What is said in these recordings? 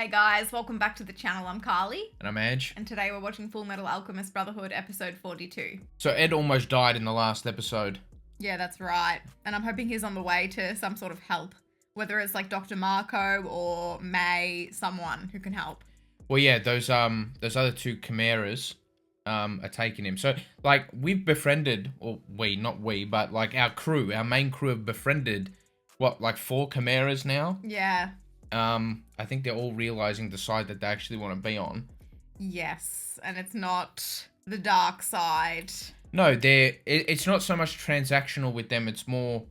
Hey guys, welcome back to the channel. I'm Carly. And I'm Edge. And today we're watching Fullmetal Alchemist Brotherhood episode 42. So Ed almost died in the last episode. Yeah, that's right. And I'm hoping he's on the way to some sort of help. Whether it's like Dr. Marco or May, someone who can help. Well, yeah, those other two chimeras are taking him. So, like, we've befriended, or we, not we, but like our crew, our main crew have befriended, what, like 4 chimeras now? Yeah. I think they're all realizing the side that they actually want to be on. Yes, and it's not the dark side. No, it's not so much transactional with them, it's more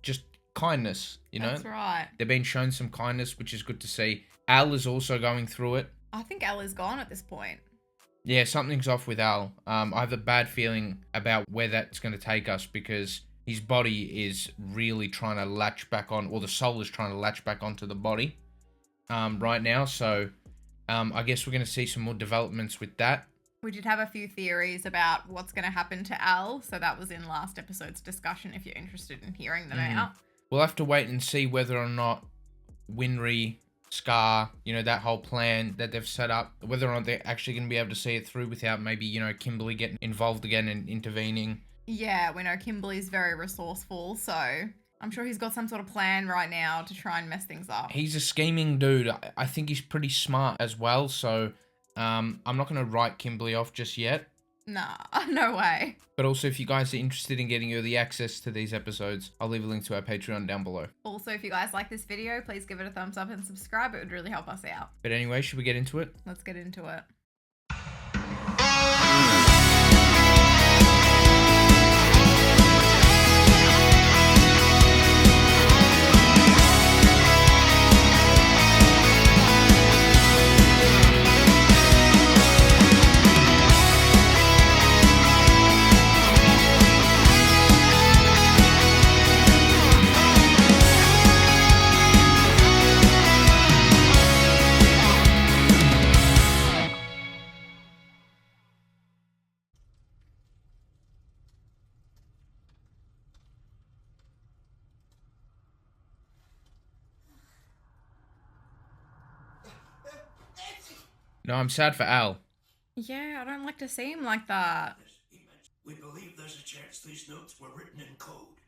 just kindness, you know? That's right. They're being shown some kindness, which is good to see. Al is also going through it. I think Elle is gone at this point. Yeah, something's off with Al. I have a bad feeling about where that's going to take us because his body is really trying to latch back on, or the soul is trying to latch back onto the body right now. So I guess we're going to see some more developments with that. We did have a few theories about what's going to happen to Al, so that was in last episode's discussion if you're interested in hearing them out. We'll have to wait and see whether or not Winry, Scar, you know, that whole plan that they've set up, whether or not they're actually going to be able to see it through without maybe, you know, Kimberly getting involved again and intervening. Yeah, we know Kimberly's very resourceful, so I'm sure he's got some sort of plan right now to try and mess things up. He's a scheming dude. I think he's pretty smart as well, so I'm not going to write Kimberly off just yet. Nah, no way. But also, if you guys are interested in getting early access to these episodes, I'll leave a link to our Patreon down below. Also, if you guys like this video, please give it a thumbs up and subscribe. It would really help us out. But anyway, should we get into it? Let's get into it. No, I'm sad for Al. Yeah, I don't like to see him like that. We believe there's a chance these notes were written in code.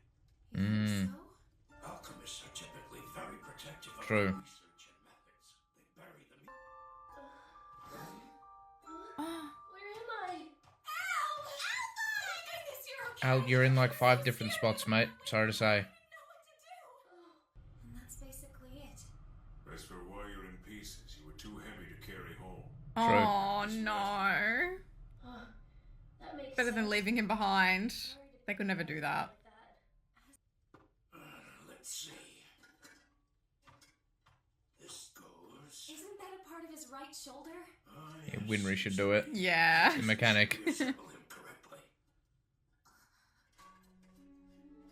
Alchemists are typically very protective of True. research and methods. They bury them. Where am I? Ow! Ow! Goodness, you're okay. Al, you're in like 5 different spots, mate. Sorry to say. And that's basically it. As for why you're in pieces, you were too heavy to carry home. Oh, no. That makes Better than sense. leaving him behind. They could never do that. Let's see. This goes. Isn't that a part of his right shoulder? Yeah, Winry should do it. Yeah. The mechanic. Assemble him correctly.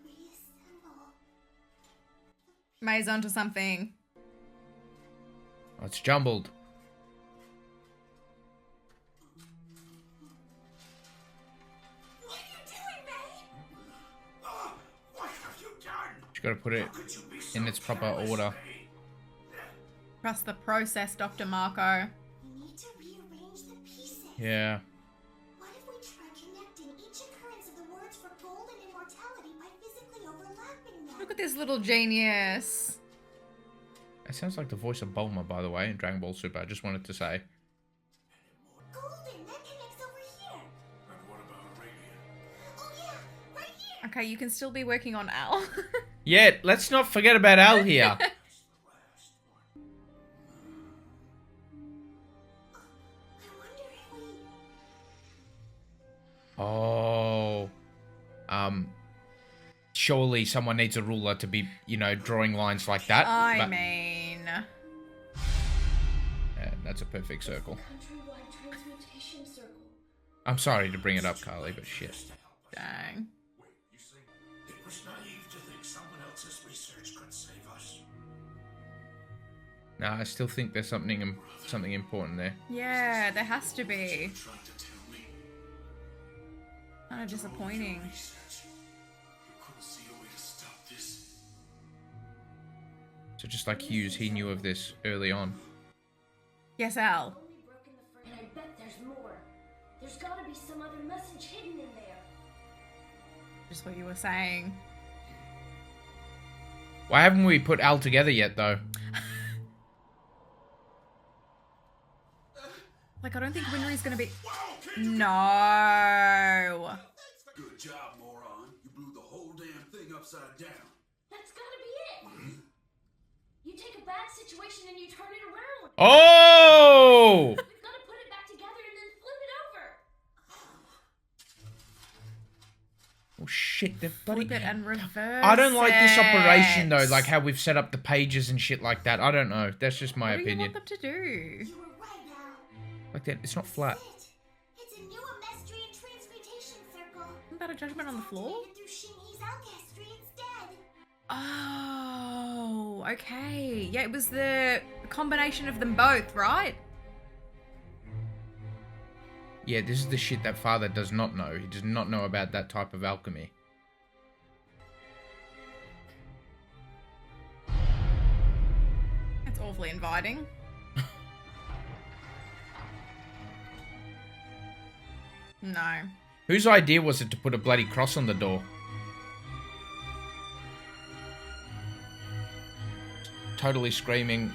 Reassemble. May's onto something. Oh, it's jumbled. What are you doing, May? What have you done? Just gotta put it Could you be so in its proper careless, order. May? Trust the process, Dr. Marco. We need to rearrange the pieces. Yeah. What if we try connecting each occurrence of the words for gold and immortality by physically overlapping them? Look at this little genius. It sounds like the voice of Bulma, by the way, in Dragon Ball Super. I just wanted to say. Golden, that connects over here. And what about Radiant? Oh yeah, right here. Okay, you can still be working on Al. Yeah, let's not forget about Al here. That's the last one. I wonder if we... Oh. Surely someone needs a ruler to be, you know, drawing lines like that. I but- mean... Yeah, that's a perfect circle. Countrywide transmutation circle. I'm sorry to bring it up, Carly, but shit. Dang. Wait, you say it was naive to think someone else's research could save us? Nah, I still think there's something important there. Yeah, there has to be. Trying to tell me Kind of disappointing. research. You couldn't see a way to stop this. So just like Hughes, he knew of this early on. Yes, Al. Only broken the first, and I bet there's more. There's gotta be some other message hidden in there. Just what you were saying. Why haven't we put Al together yet, though? Like, I don't think Winry's gonna be... No. Good job, moron. You blew the whole damn thing upside down. That's gotta be it. You take a bad situation and you turn it around. Oh! We've gotta put it back together and then flip it over. Oh shit, they're bloody... Flip it and reverse I don't like this operation, though, it. like how we've set up the pages and shit like that. I don't know. That's just my What do you opinion. want them to do? You were right, Al. Like that, it's not flat. That's it. It's a new Amestrian transmutation circle. Isn't that a judgment on the floor? Activated through Shinhee's alchemy instead. Oh, okay. Yeah, it was the combination of them both, right? Yeah, this is the shit that father does not know. He does not know about that type of alchemy. That's awfully inviting. No. Whose idea was it to put a bloody cross on the door? Totally screaming,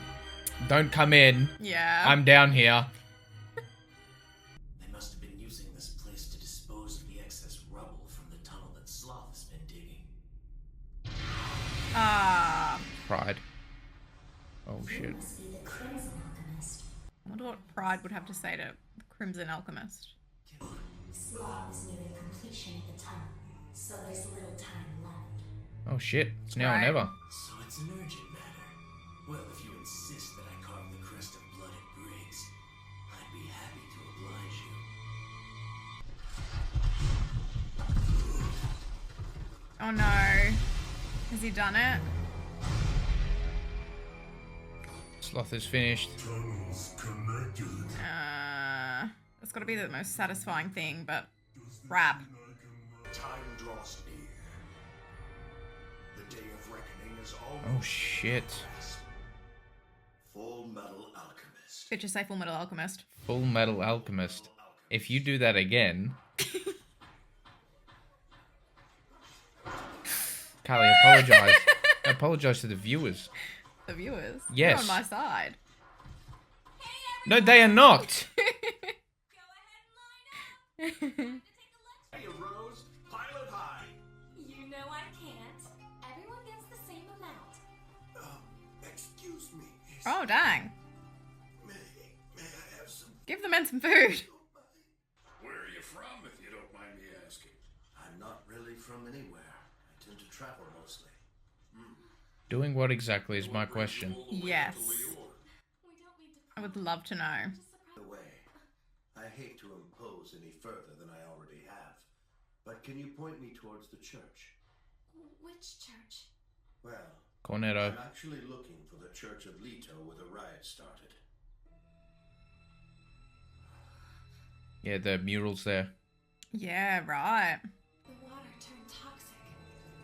"Don't come in. Yeah. I'm down here." They must have been using this place to dispose of the excess rubble from the tunnel that Sloth has been digging. Ah. Pride. Oh shit. Must be the Crimson Alchemist. I wonder what Pride would have to say to the Crimson Alchemist. Sloth is nearing completion of the tunnel, so there's little time left. Oh shit. It's now or Right. never. So it's an urgent matter. Well, if you insist that I carve the crest of blood at Briggs, I'd be happy to oblige you. Oh no. Has he done it? Sloth is finished. Tunnels connected. That's got to be the most satisfying thing, but crap. Time draws near. The day of reckoning is almost. Oh shit. Fullmetal Alchemist. Picture say Fullmetal Alchemist. Fullmetal Alchemist. If you do that again... Carly, apologize. Apologize to the viewers. The viewers. Yes. They're on my side. No, they are not. Hey, Rose, pilot high. You know I can't. Everyone gets the same amount. Excuse me. Oh, dang. May I have some? Give the men some food. Where are you from, if you don't mind me asking? I'm not really from anywhere. I tend to travel mostly. Doing what exactly is my question. Yes. We don't need to I would love to know. Away. I hate to impose any further than I already have, but can you point me towards the church? Which church? Well, Cornetto. I'm actually looking for the Church of Leto where the riot started. Yeah, the mural's there. Yeah, right. The water turned toxic.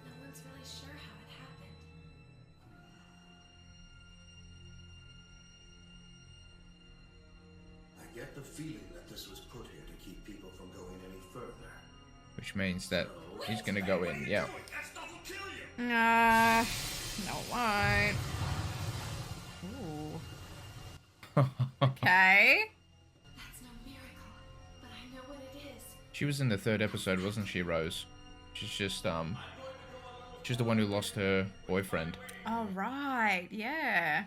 No one's really sure how it happened. I get the feeling that this was put here to keep people from going any further. Which means that he's gonna go in, yeah. That stuff will kill you! No, it won't. Ooh. Okay. That's no miracle, but I know what it is. She was in the 3rd episode, wasn't she, Rose? She's just, she's the one who lost her boyfriend. All right. Yeah.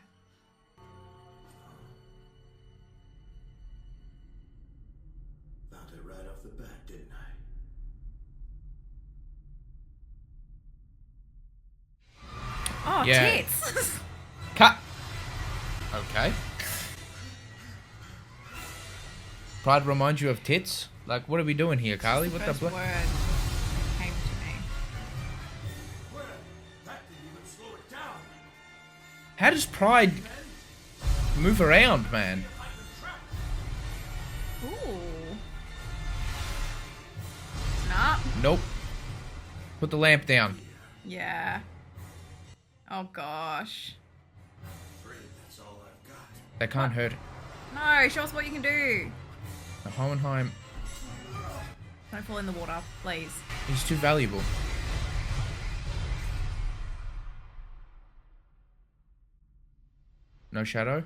Found it right off the bat, didn't I? Oh, Yeah. tits. Cut! Okay. Pride reminds you of tits? Like, what are we doing here, Carly? What the First bla- word came to me. Well, that didn't even slow it down. How does Pride move around, man? Ooh. Nah. Nope. Put the lamp down. Yeah. Oh gosh. Afraid that's all I've got. That can't hurt. No, show us what you can do. Now, Hohenheim Don't fall in the water, please. is too valuable. No shadow?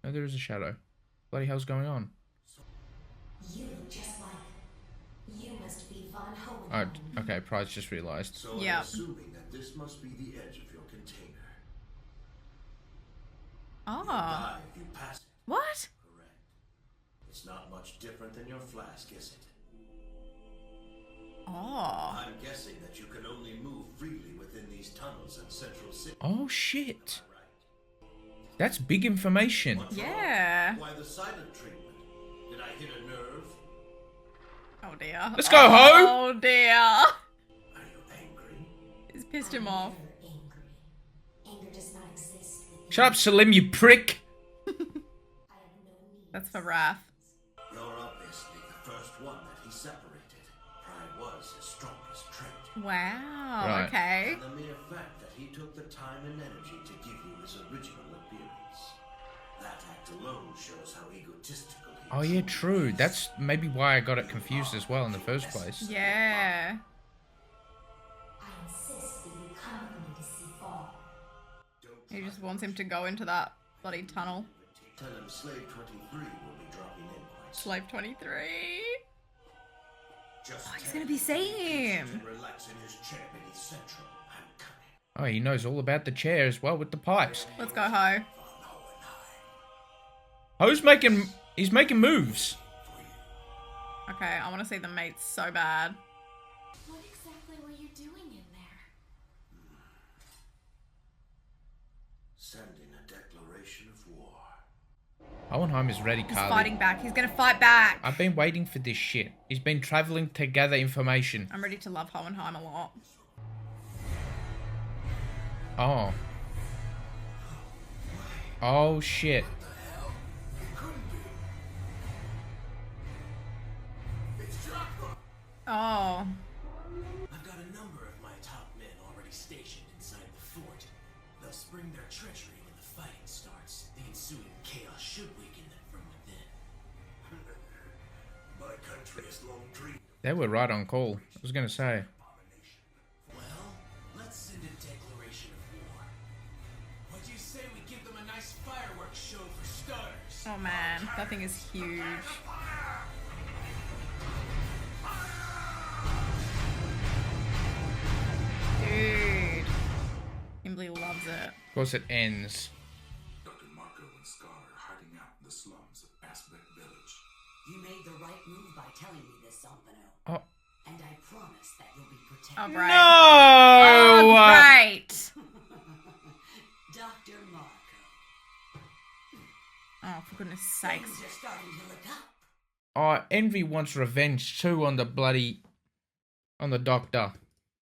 No, there is a shadow. Bloody hell's going on? You look just like. You must be Von Hohenheim. Oh, okay, Pride's just realised. So Yeah. I'm assuming that this must be the edge of your container. You'll Oh. die if you pass it. What? Correct. It's not much different than your flask, is it? Oh. I'm guessing that you can only move freely within these tunnels in Central City. Oh, shit. Right. That's big information. What's Yeah. wrong? Why the silent treatment? Did I hit a nerve? Oh dear. Let's go, Ho! Oh dear. Are you angry? It's pissed him off. You're angry. Anger does not exist within. Shut up, Salim, you prick! I have no need. That's for Raph. You're obviously the first one that he separated. Pride was his strongest trait. Wow. Right. Okay. And the mere fact that he took the time and energy to give you his original appearance. That act alone shows how egotistical he Oh, is. yeah, true. That's maybe why I got it confused as well in the first place. Yeah. I insist that you come with me to see Fall. He just wants him to go into that bloody tunnel. Tell him Slave 23 will be dropping in quite soon. Slave 23. Just Oh, he's tell gonna be him seeing him. and relax in his chair beneath Central. I'm coming. Oh, he knows all about the chair as well with the pipes. Let's go, Ho. Von Hohenheim. Ho's making... He's making moves. Okay, I want to see them mates so bad. What exactly were you doing in there? Sending a declaration of war. Hohenheim is ready, He's Carly. fighting back. He's gonna fight back. I've been waiting for this shit. He's been traveling to gather information. I'm ready to love Hohenheim a lot. Oh. Oh, shit. Oh. I've got a number of my top men already stationed inside the fort. They'll spring their treachery when the fighting starts. The ensuing chaos should waken them from within. My country has long dreamed of They were right on call. I was going to say. abomination. Well, let's send a declaration of war. What do you say we give them a nice fireworks show for starters? Oh man, that thing is huge. Dude. Kimberly loves it. Of course it ends. Dr. Marco and Scar are hiding out in the slums of Aspect Village. You made the right move by telling me this, Zampano. Oh. And I promise that you'll be protected. Oh, great. No! Oh, great. Dr. Marco, Oh, for goodness sakes. things are starting to look up. Oh, Envy wants revenge too on the bloody... on the doctor.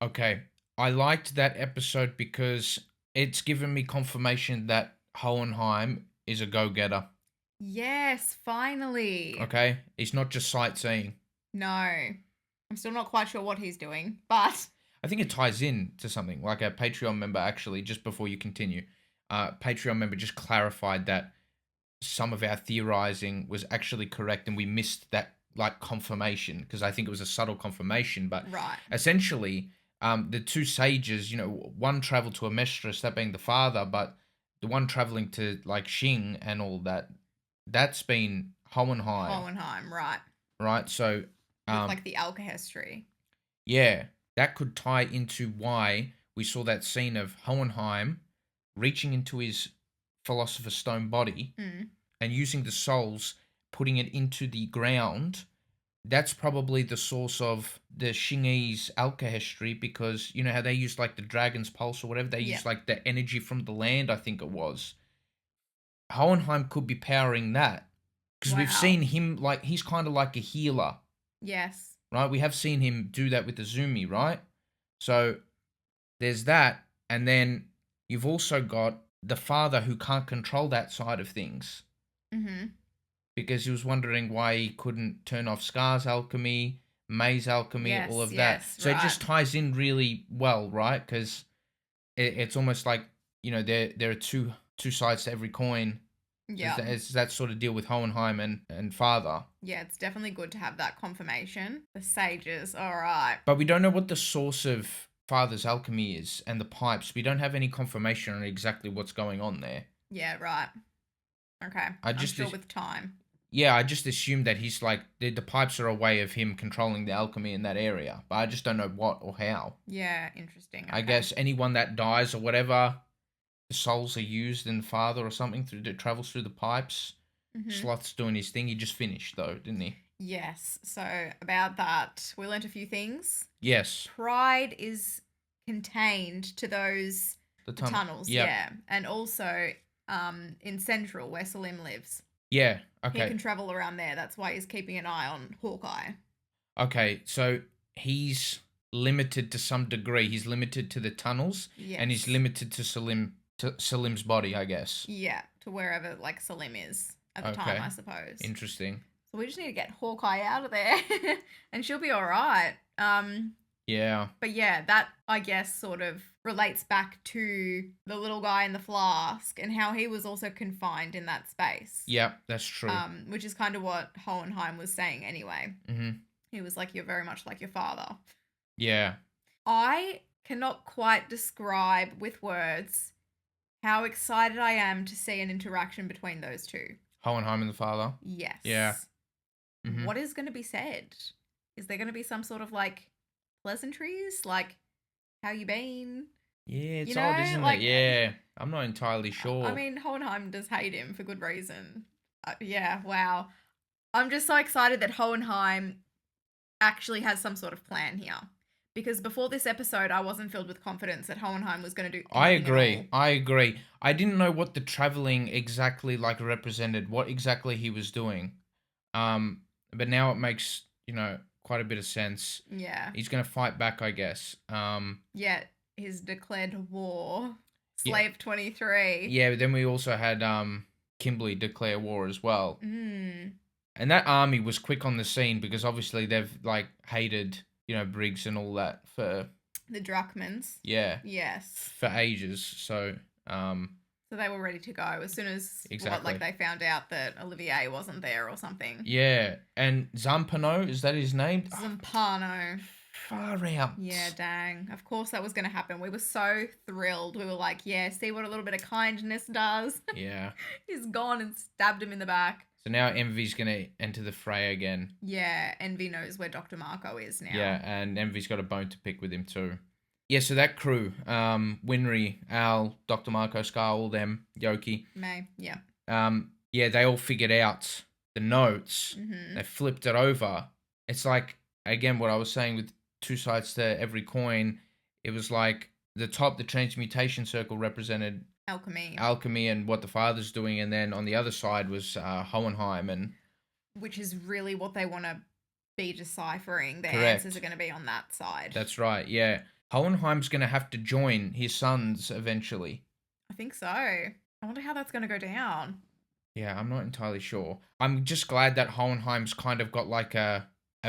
Okay. I liked that episode because it's given me confirmation that Hohenheim is a go-getter. Yes, finally. Okay? He's not just sightseeing. No. I'm still not quite sure what he's doing, but I think it ties in to something. Like a Patreon member actually, just before you continue, Patreon member just clarified that some of our theorizing was actually correct and we missed that like confirmation because I think it was a subtle confirmation. But right. essentially, the two sages, you know, one traveled to Amestris, that being the father, but the one traveling to like Xing and all that, that's been Hohenheim. Hohenheim, right. Right? So, With like the alchemy. yeah, that could tie into why we saw that scene of Hohenheim reaching into his Philosopher's Stone body and using the souls, putting it into the ground. That's probably the source of the Xingese alchemy because, you know, how they use like the dragon's pulse or whatever, they use like the energy from the land, I think it was. Hohenheim could be powering that because we've Wow. seen him like, he's kind of like a healer. Yes. Right? We have seen him do that with the Zumi, right? So there's that. And then you've also got the father who can't control that side of things Mm-hmm. because he was wondering why he couldn't turn off Scar's alchemy, May's alchemy, Yes, all of yes, that. So it right. just ties in really well, right? Because it's almost like, you know, there are two sides to every coin. Yeah. It's that sort of deal with Hohenheim and father. Yeah, it's definitely good to have that confirmation. The sages, all right. But we don't know what the source of father's alchemy is and the pipes. We don't have any confirmation on exactly what's going on there. Yeah, right. Okay. I'm sure with time. Yeah, I just assumed that he's like, the pipes are a way of him controlling the alchemy in that area. But I just don't know what or how. Yeah, interesting. Okay. I guess anyone that dies or whatever, the souls are used in the father or something that travels through the pipes. Mhm. Sloth's doing his thing. He just finished though, didn't he? Yes. So about that, we learnt a few things. Yes. Pride is contained to those The tunnels. Yep. Yeah. And also in Central, where Salim lives. Yeah. He Okay. can travel around there. That's why he's keeping an eye on Hawkeye. Okay. So he's limited to some degree. He's limited to the tunnels, Yes. and he's limited to Salim's body, I guess. Yeah, to wherever like Salim is at the time, I suppose. Interesting. So we just need to get Hawkeye out of there, and she'll be all right. Yeah. But yeah, that I guess sort of relates back to the little guy in the flask and how he was also confined in that space. Yeah, that's true. Which is kind of what Hohenheim was saying anyway. Mm-hmm. He was like, "You're very much like your father." Yeah. I cannot quite describe with words how excited I am to see an interaction between those two. Hohenheim and the father. Yes. Yeah. Mm-hmm. What is going to be said? Is there going to be some sort of like pleasantries? Like, how you been? Yeah, it's You odd, know, isn't like- it? Yeah. I'm not entirely sure. I mean, Hohenheim does hate him for good reason. Yeah, wow. I'm just so excited that Hohenheim actually has some sort of plan here. Because before this episode, I wasn't filled with confidence that Hohenheim was going to do I anything at agree. all. I agree. I didn't know what the traveling exactly like represented, what exactly he was doing. But now it makes, quite a bit of sense. Yeah. He's going to fight back, I guess. Yeah, he's declared war. Yeah. Slave 23. Yeah, but then we also had Kimberly declare war as well. Mm. And that army was quick on the scene because obviously they've like hated, Briggs and all that for The Drachmans. yeah, Yes. for ages. So So they were ready to go as soon as Exactly. they found out that Olivier wasn't there or something. yeah, and Zampano, is that his name? Zampano. Far out. Yeah, dang. Of course that was going to happen. We were so thrilled. We were like, yeah, see what a little bit of kindness does. Yeah. He's gone and stabbed him in the back. So now Envy's gonna enter the fray again. Yeah, Envy knows where Dr. Marco is now. Yeah, and Envy's got a bone to pick with him too. Yeah, so that crew, Winry, Al, Dr. Marco, Scar, all them, Yoki, May, yeah. yeah, they all figured out the notes. Mm-hmm. They flipped it over. It's like, again, what I was saying with two sides to every coin. It was like the top, the transmutation circle represented alchemy and what the father's doing, and then on the other side was Hohenheim, and which is really what they want to be deciphering. Their Correct. answers are going to be on that side. that's right. Yeah, Hohenheim's gonna have to join his sons eventually. I think so. I wonder how that's going to go down. Yeah, I'm not entirely sure. I'm just glad that Hohenheim's kind of got like a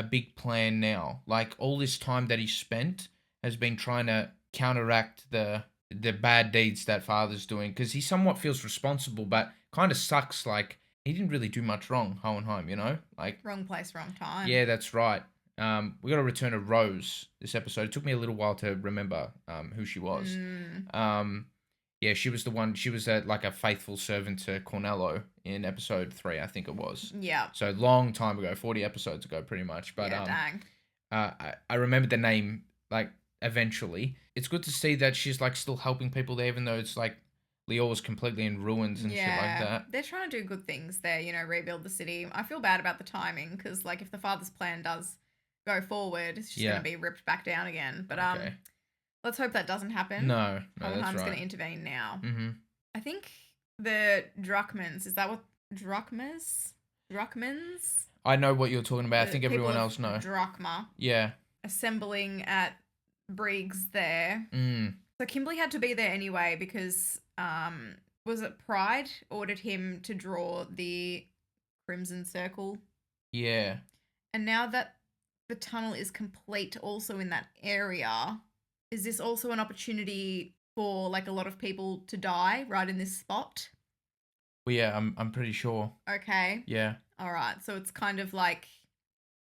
big plan now. Like all this time that he spent has been trying to counteract the bad deeds that father's doing, because he somewhat feels responsible, but kind of sucks. Like he didn't really do much wrong, Hohenheim. Like Wrong place, wrong time. yeah, that's right. We got to return to Rose this episode. It took me a little while to remember who she was. Yeah, she was the one. She was like a faithful servant to Cornello in episode 3, I think it was. Yeah. So long time ago, 40 episodes ago, pretty much. But Yeah, dang. I remembered the name like eventually. It's good to see that she's like still helping people there, even though it's like Lior was completely in ruins and shit like that. They're trying to do good things there, rebuild the city. I feel bad about the timing because, like, if the father's plan does go forward, it's just going to be ripped back down again. But Okay. let's hope that doesn't happen. No, that's Hohenheim's right. going to intervene now. Mm-hmm. I think the Drachmans, is that what Drachmas? Drachmans? I know what you're talking about. I The think people everyone of else know. Drachma Yeah. assembling at Briggs there. Mm. So Kimberly had to be there anyway because was it Pride ordered him to draw the Crimson Circle? Yeah. And now that the tunnel is complete also in that area, is this also an opportunity for like a lot of people to die right in this spot? Well, yeah, I'm pretty sure. Okay. Yeah. All right. So it's kind of like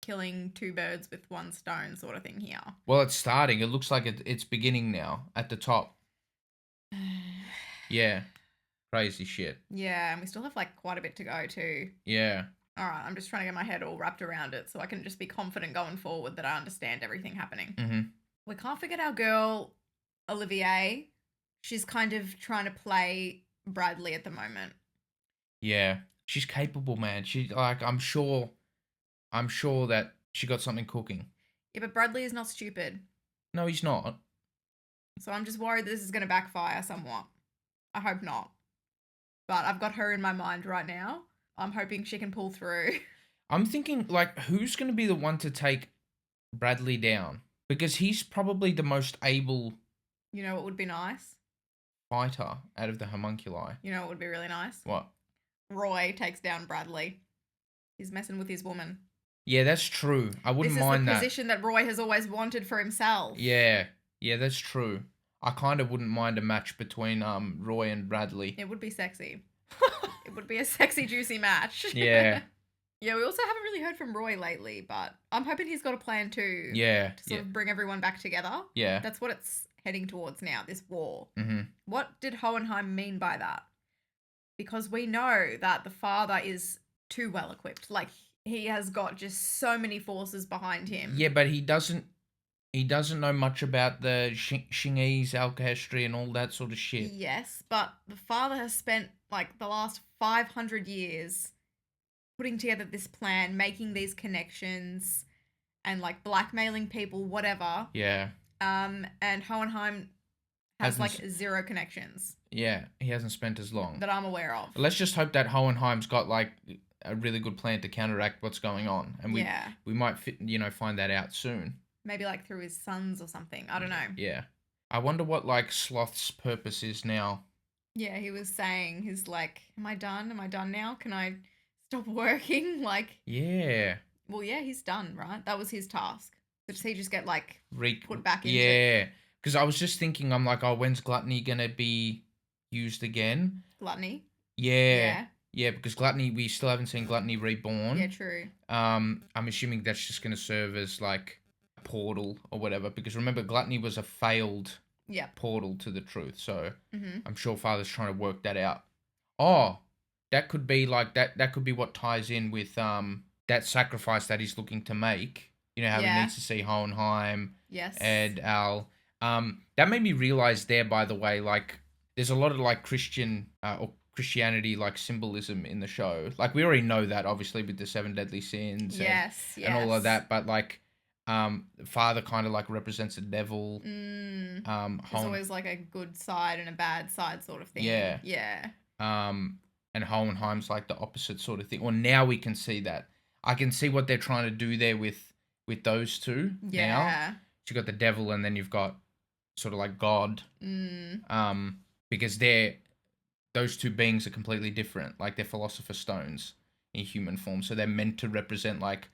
killing two birds with one stone sort of thing here. Well, it's starting. It looks like it's beginning now at the top. Yeah. Crazy shit. Yeah, and we still have like quite a bit to go too. Yeah. All right, I'm just trying to get my head all wrapped around it so I can just be confident going forward that I understand everything happening. Mm-hmm. We can't forget our girl, Olivier. She's kind of trying to play Bradley at the moment. Yeah. She's capable, man. She like I'm sure that she got something cooking. Yeah, but Bradley is not stupid. No, he's not. So I'm just worried this is going to backfire somewhat. I hope not. But I've got her in my mind right now. I'm hoping she can pull through. I'm thinking, like, who's going to be the one to take Bradley down? Because he's probably the most able You know what would be nice? fighter out of the homunculi. You know what would be really nice? What? Roy takes down Bradley. He's messing with his woman. Yeah, that's true. I wouldn't mind This is the that. position that Roy has always wanted for himself. Yeah, that's true. I kind of wouldn't mind a match between Roy and Bradley. It would be sexy. It would be a sexy, juicy match. Yeah. Yeah, we also haven't really heard from Roy lately, but I'm hoping he's got a plan too. Yeah. To sort of bring everyone back together. Yeah. That's what it's heading towards now, this war. Mm-hmm. What did Hohenheim mean by that? Because we know that the father is too well equipped. Like, he has got just so many forces behind him. Yeah, but he doesn't know much about the Chinese alchemy and all that sort of shit. Yes, but the father has spent like the last 500 years putting together this plan, making these connections and like blackmailing people, whatever. Yeah. And Hohenheim has like zero connections. Yeah, he hasn't spent as long. That I'm aware of. Let's just hope that Hohenheim's got like a really good plan to counteract what's going on, and we might find that out soon. Maybe like through his sons or something. I don't know. Yeah. I wonder what like Sloth's purpose is now. Yeah, he was saying, he's like, am I done? Am I done now? Can I stop working? Like, yeah. Well, yeah, he's done, right? That was his task. Does he just get like put back into? Yeah. Because I was just thinking, I'm like, oh, when's Gluttony gonna be used again? Gluttony? Yeah. Yeah, because Gluttony, we still haven't seen Gluttony reborn. Yeah, true. I'm assuming that's just gonna serve as like a portal or whatever. Because remember, Gluttony was a failed portal to the truth. So I'm sure Father's trying to work that out. Oh, that could be like that could be what ties in with that sacrifice that he's looking to make. You know how he needs to see Hohenheim. Yes. And Al. That made me realize there, by the way, like there's a lot of like Christian or Christianity like symbolism in the show. Like we already know that obviously with the 7 deadly sins. And all of that, but like Father kind of like represents the devil. There's always like a good side and a bad side sort of thing. Yeah. Yeah. And Hohenheim's like the opposite sort of thing. Well, now we can see that. I can see what they're trying to do there with those two. Yeah. Now. So you've got the devil and then you've got sort of like God. Because those two beings are completely different. Like they're philosopher's stones in human form. So they're meant to represent like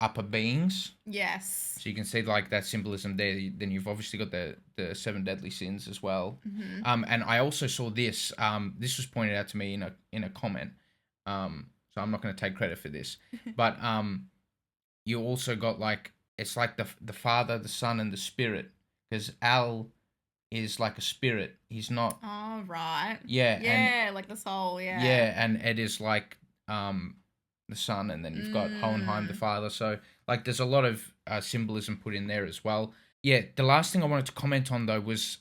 upper beings. Yes. So you can see like that symbolism there. Then you've obviously got the 7 deadly sins as well. And I also saw this. This was pointed out to me in a comment. So I'm not going to take credit for this. But you also got like it's like the Father, the Son, and the Spirit. Because Al is like a spirit. He's not. Oh right. Yeah. Yeah, like the soul. Yeah. Yeah, and Ed is like the son, and then you've got Hohenheim, the father. So like, there's a lot of symbolism put in there as well. Yeah. The last thing I wanted to comment on though was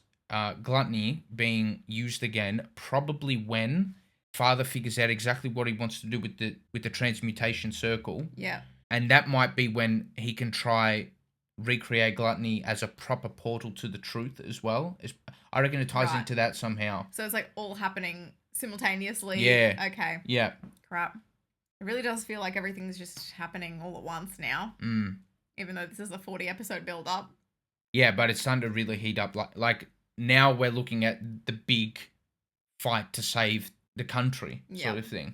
Gluttony being used again, probably when Father figures out exactly what he wants to do with the transmutation circle. Yeah. And that might be when he can try recreate Gluttony as a proper portal to the truth as well. I reckon it ties into that somehow. So it's like all happening simultaneously. Yeah. Okay. Yeah. Crap. It really does feel like everything's just happening all at once now. Even though this is a 40 episode build up. Yeah, but it's starting to really heat up. Like now we're looking at the big fight to save the country sort of thing.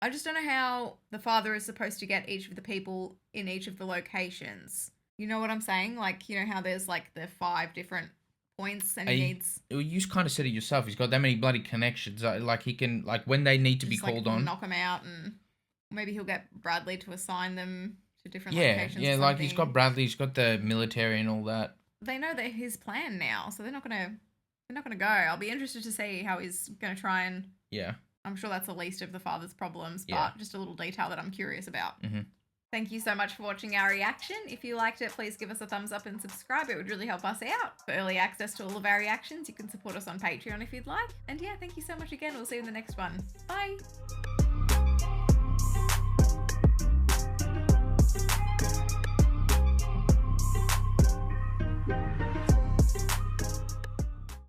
I just don't know how the father is supposed to get each of the people in each of the locations. You know what I'm saying? Like, you know how there's like the 5 different points and he needs You kind of said it yourself. He's got that many bloody connections. Like he can, like when they need to be just, called like, on. knock them out, and maybe he'll get Bradley to assign them to different Yeah, locations. yeah. or Like he's got something. Bradley. He's got the military and all that. They know that his plan now, so they're not gonna go. I'll be interested to see how he's gonna try and. Yeah. I'm sure that's the least of the father's problems, but Yeah. just a little detail that I'm curious about. Mm-hmm. Thank you so much for watching our reaction. If you liked it, please give us a thumbs up and subscribe. It would really help us out. For early access to all of our reactions, you can support us on Patreon if you'd like. And yeah, thank you so much again. We'll see you in the next one. Bye.